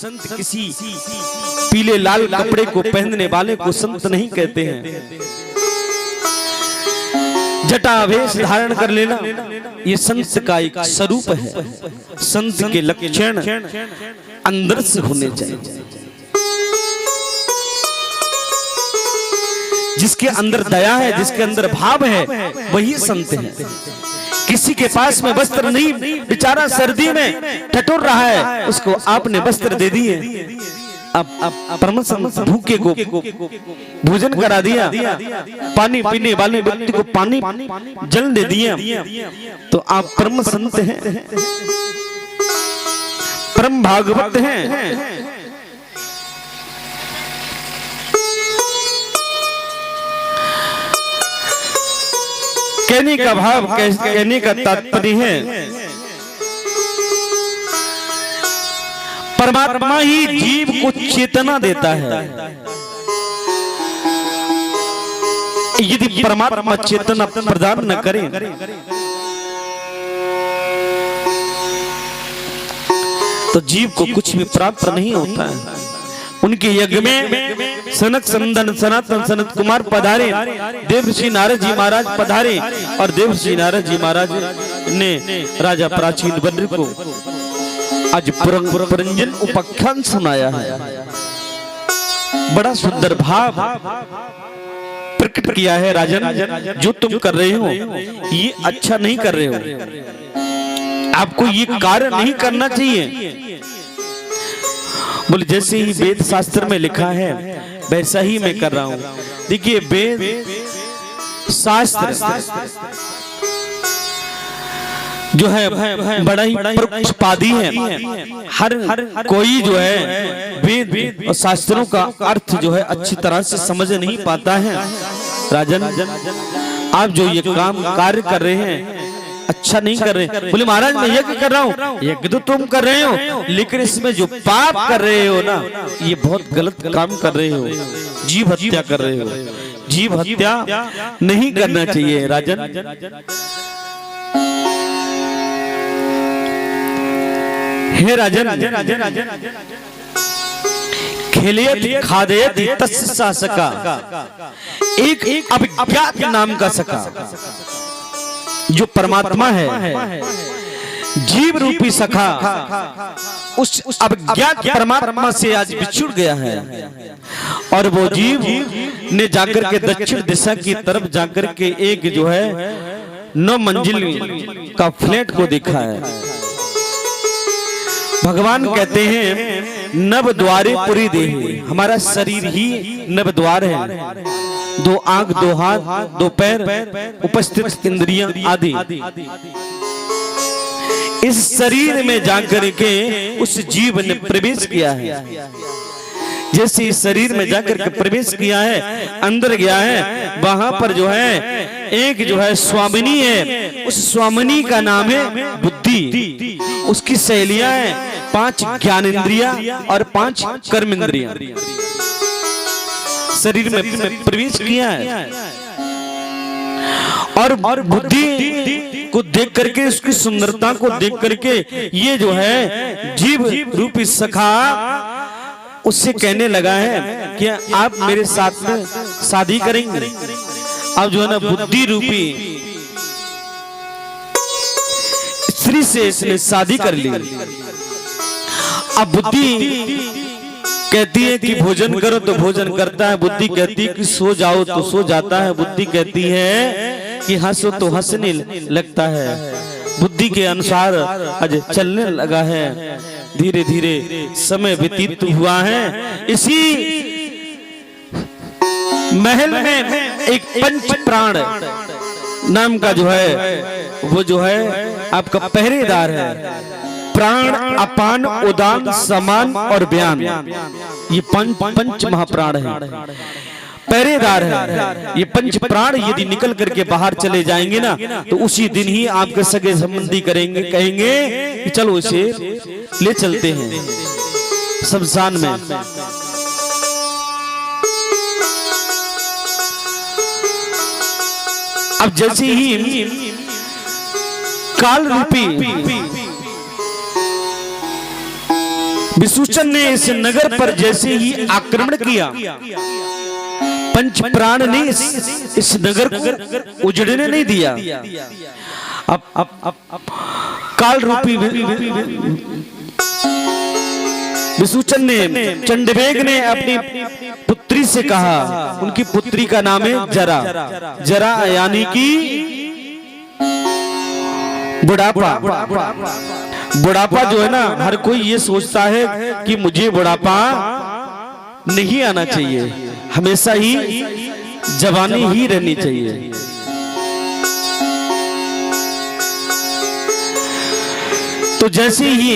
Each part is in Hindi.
संत किसी पीले लाल कपड़े को पहनने वाले को संत नहीं कहते हैं। जटावेश धारण कर लेना ये संत का एक स्वरूप है। संत के लक्षण अंदर से होने चाहिए। जिसके अंदर दया है, जिसके अंदर भाव है, वही संत है। किसी के पास में वस्त्र नहीं, बेचारा सर्दी में ठठोर रहा है, उसको आपने वस्त्र दे दिए, अब परम संत भूखे को भोजन करा दिया, पानी पीने वाले व्यक्ति को पानी जल दे दिया, तो आप परम संत हैं, परम भागवत हैं। कहने का भाव, कहने का तात्पर्य है परमात्मा ही जीव को चेतना देता है। यदि परमात्मा चेतना प्रदान न करे तो जीव को कुछ भी प्राप्त नहीं होता है। उनके यज्ञ में सनक संदन सनातन सनत कुमार पधारे, देवर्षि नारद जी महाराज पधारे और देवर्षि नारद जी महाराज ने राजा प्राचीन बद्र को आज पुरंजन उपाख्यान सुनाया है। बड़ा सुंदर भाव प्रकट किया है। राजन, जो तुम कर रहे हो ये अच्छा नहीं कर रहे हो, आपको ये कार्य नहीं करना चाहिए। बोले जैसे ही वेद शास्त्र में लिखा है वैसा ही मैं कर रहा हूं। देखिए वेद शास्त्र जो है बड़ा ही पक्षपाती है। हर कोई जो है वेद और शास्त्रों का अर्थ जो है अच्छी तरह से समझ नहीं पाता है। राजन, आप जो ये काम कार्य कर रहे हैं अच्छा नहीं कर रहे। बोले महाराज मैं यज्ञ कर रहा हूँ, यज्ञ तो तुम कर रहे हो, लेकिन इसमें जो पाप कर रहे हो ना, ये बहुत गलत काम कर रहे हो, जीव हत्या कर रहे हो। जीव हत्या नहीं करना चाहिए। राजन, हे राजन, खेलियत खादेयत तस्य शासका, एक अभिज्ञात नाम का सखा जो परमात्मा है, जीव रूपी सखा उस अज्ञात परमात्मा से आज बिछुड़ गया है। और वो जीव ने जाकर के दक्षिण दिशा की तरफ जाकर के एक जो है 9 मंजिल का फ्लैट को देखा है। भगवान कहते हैं नव द्वारे पुरी देहि, हमारा शरीर ही नव द्वार है। 2 आंख, 2 हाथ, 2 पैर, उपस्थित इंद्रियां आदि। इस शरीर में जाकर के उस जीव ने प्रवेश किया है। जैसे इस शरीर में जाकर के प्रवेश किया है, अंदर गया है, वहां पर जो है एक जो है स्वामिनी है। उस स्वामिनी का नाम है बुद्धि। उसकी शैलियां हैं 5 ज्ञानेंद्रियां और 5 कर्मेंद्रियां। शरीर में प्रवेश किया है और बुद्धि को देख करके, उसकी सुंदरता को देख करके ये जो है जीव रूपी सखा उससे कहने लगा है कि आप मेरे साथ में शादी करेंगे। अब जो है ना बुद्धि रूपी स्त्री से इसने शादी कर ली। अब बुद्धि कहती है कि भोजन करो तो भोजन करता है, बुद्धि कहती है कि सो जाओ तो सो जाता है, बुद्धि कहती है कि हंसो तो हंसने लगता है। बुद्धि के अनुसार आज चलने लगा है। धीरे धीरे समय व्यतीत हुआ है। इसी महल में एक पंच प्राण नाम का जो है वो जो है आपका पहरेदार है। प्राण, अपान, उदान, समान और व्यान, ये पंच महाप्राण है, पहरेदार है। ये पंच प्राण यदि निकल करके बाहर चले जाएंगे ना तो उसी दिन ही आपके सगे संबंधी करेंगे, कहेंगे कि चलो इसे ले चलते हैं शमशान में। अब जैसे ही काल रूपी विसूचन ने इस नगर पर जैसे ही आक्रमण किया, पंच प्राण ने इस नगर को उजड़ने नहीं दिया। अब काल रूपी विसूचन ने, चंडवेग ने अपनी पुत्री से कहा, उनकी पुत्री का नाम है जरा। जरा यानी कि बुढ़ापा। बुढ़ापा जो है ना, हर कोई ये सोचता है कि मुझे बुढ़ापा नहीं आना चाहिए, हमेशा ही जवानी ही रहनी चाहिए। तो जैसे ही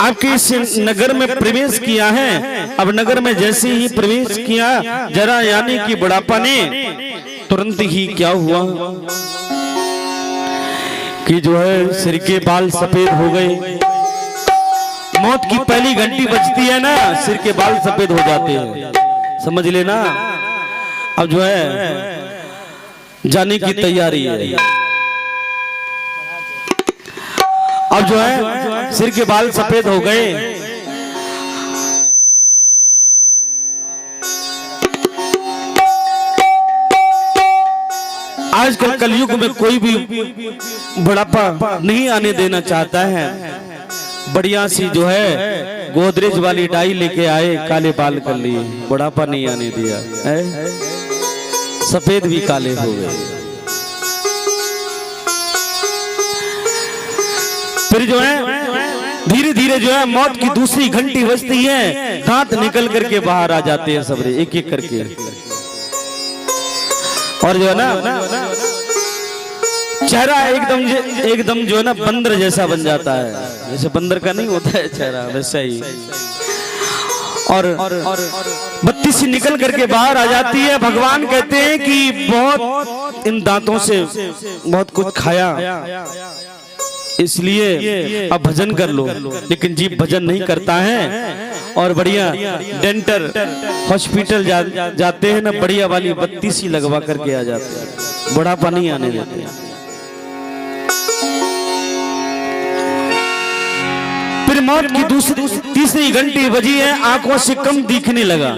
आपके इस नगर में प्रवेश किया है, अब नगर में जैसे ही प्रवेश किया जरा यानी कि बुढ़ापा ने, तुरंत ही क्या हुआ कि जो है सिर के बाल सफेद हो गए। मौत की पहली घंटी बजती है ना, सिर के बाल सफेद हो जाते हैं, समझ लेना। अब जो है जाने की तैयारी है। अब जो है सिर के बाल सफेद हो गए। आजकल कलयुग में कोई भी बुढ़ापा नहीं आने देना चाहता है। बढ़िया सी जो है गोदरेज वाली डाई लेके आए, काले बाल कर लिए, बुढ़ापा नहीं आने दिया है, सफेद भी काले हो गए। फिर जो है धीरे धीरे जो है मौत की दूसरी घंटी बजती है, दांत निकल करके बाहर आ जाते हैं सबरे एक एक करके। और जो है ना चेहरा एकदम जो है ना बंदर जैसा बन जाता है, जैसे बंदर का नहीं होता है चेहरा, वैसा ही। और बत्ती सी निकल करके बाहर आ जाती है। भगवान कहते हैं कि बहुत इन दांतों से बहुत कुछ खाया, इसलिए अब भजन कर लो। लेकिन जीव भजन नहीं करता है और बढ़िया डेंटल हॉस्पिटल जाते हैं ना, बढ़िया वाली बत्ती सी लगवा करके आ जाते हैं, बुढ़ापा नहीं आने देते। फिर मौत की तीसरी घंटी बजी है, आंखों से कम दिखने लगा।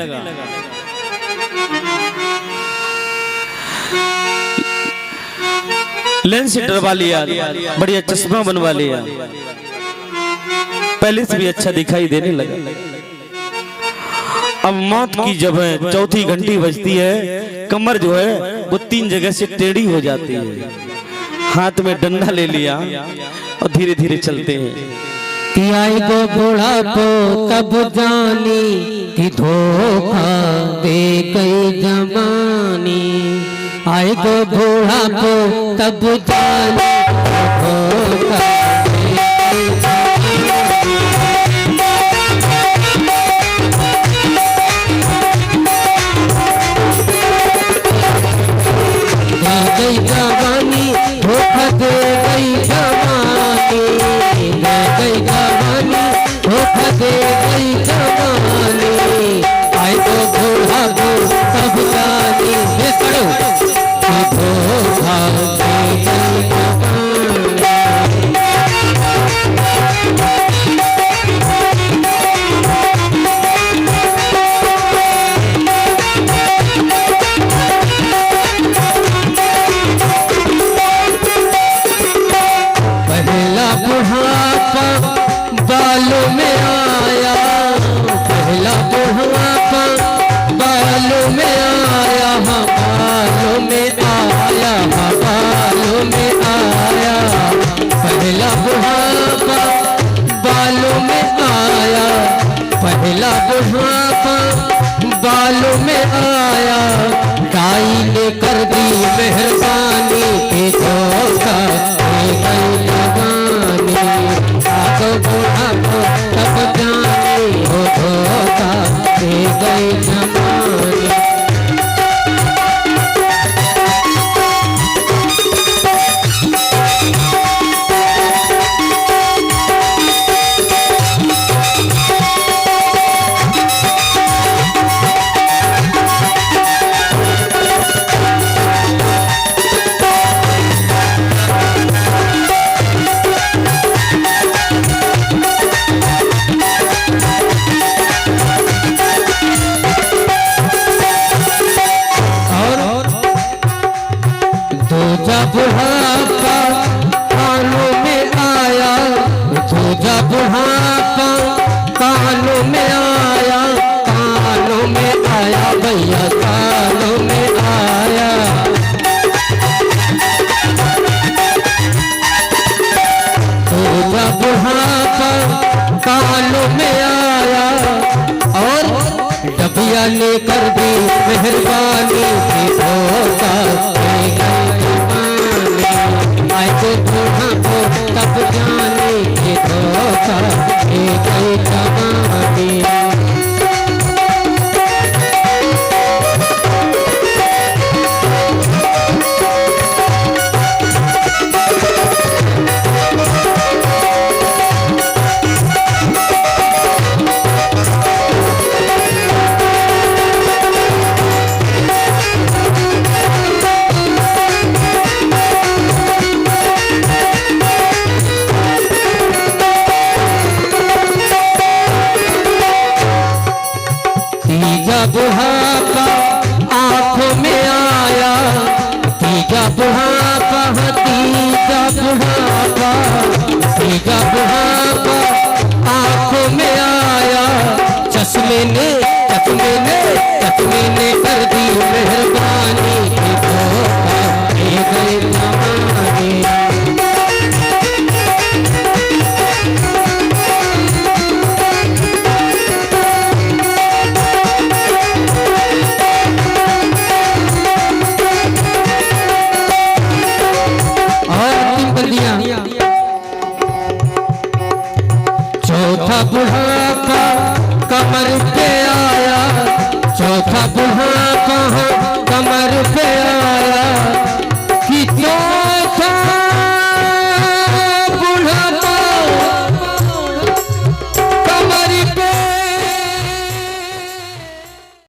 लेंस डरवा लिया, बढ़िया चश्मा बनवा लिया, पहले से भी अच्छा दिखाई देने लगा। अब मौत की जब है चौथी घंटी बजती है, कमर जो है वो 3 जगह से टेढ़ी हो जाती है। हाथ में डंडा ले लिया और धीरे धीरे चलते हैं। आएगो बुढ़ापो कब जानी कि धोखा दे गई जमानी। आएगो बुढ़ापो कब जानी धोखा दे गई जवानी, धोखा दे गई जवानी, दे गई जवानी, धोखा दे गई जवानी। आएगो बुढ़ापो कब जानी ये करो कि धोखा दे गई जवानी। पहला बुढ़ापा बालों में आया, पहला बुढ़ापा बालों में आया, बालों में आया, बालों में आया। पहला बुढ़ापा बालों में आया, पहला बुढ़ापा बालों में आया। दाई ने कर दी मेहरबानी के धोखा दे गई जवानी। आगो बुढ़ापो तब जानी हो धोखा दे गई जवानी। बुढ़ापा कानों में आया, कानों में आया भैया, कानों में आया। बुढ़ापा कानों में आया और डबिया ने कर दी मेहरबानी की धोखा आए तो बूढ़ा को तब जाने की धोखा गई कमानी। बुढ़ापा आंखों में आया, तीजा बुढ़ापा, तीजा बुढ़ापा, तीजा बुढ़ापा आंखों में आया। चश्मे ने कर दी मेहरबानी की धोखा गए जमाने। चौथा बुढ़ापा कमर पे आया, चौथा बुढ़ापा